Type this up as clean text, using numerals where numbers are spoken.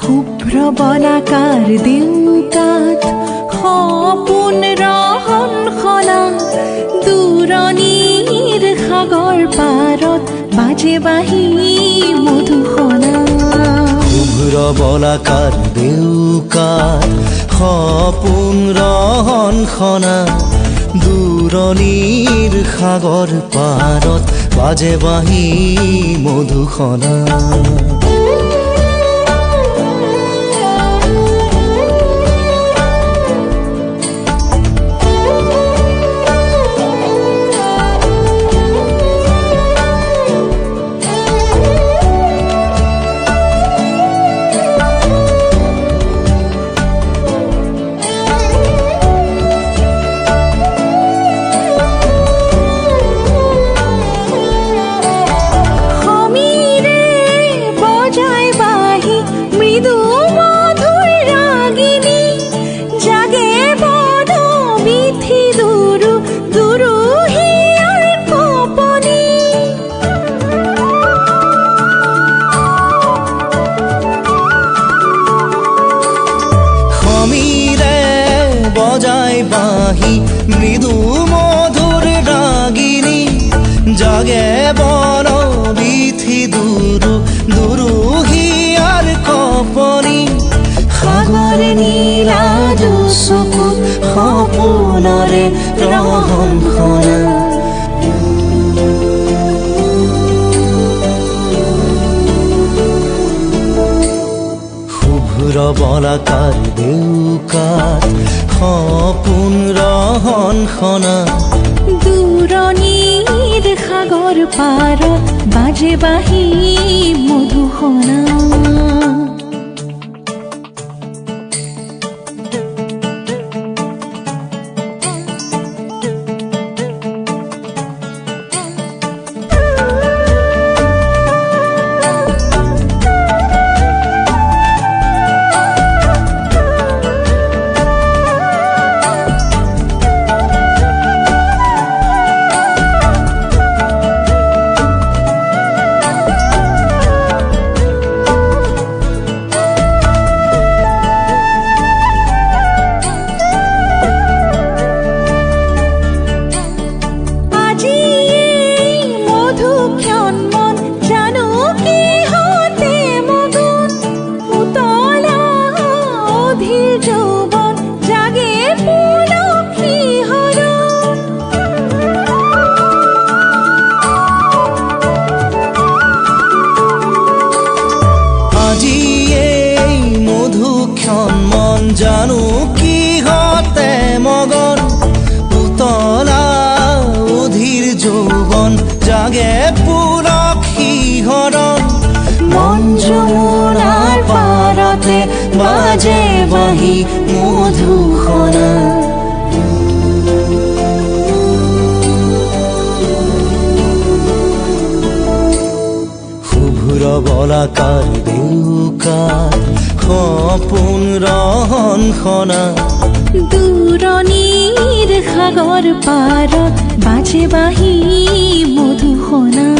শুভ্ৰ বলাকাৰ দেউকাত সপোন ৰহন সলা দূৰণিৰ সাগৰ পাৰত বাজে বাঁহী মধুসনা। শুভ্ৰ বলাকাৰ দেউকাত সপোন ৰহন সনা দূৰণিৰ সাগৰ পাৰত বাজে বাঁহী মধুসনা। বজায় বাঁহী মৃদু মধুৰ ৰাগিনী জাগে বন বিথি দুৰু দুৰু হিয়াৰ কপনি। সাগৰ নীলা চকুত সপোনৰে ৰহন সনা। শুভ্ৰ বলাকাৰ দেউকাত সপোন ৰহন সনা দূৰণিৰ সাগৰ পাৰত বাজে বাঁহী মধুসনা। মন জানো কিহতে মগন পুতলা অধীৰ যৌৱন জাগে পুলক শিহৰণ। মন যমুনাৰ পাৰতে বাজে বাঁহী মধুসনা। শুভ্ৰ বলাকাৰ দেউকাত সপোন ৰহন সনা দূৰণিৰ সাগৰ পাৰত বাজে বাঁহী মধুসনা।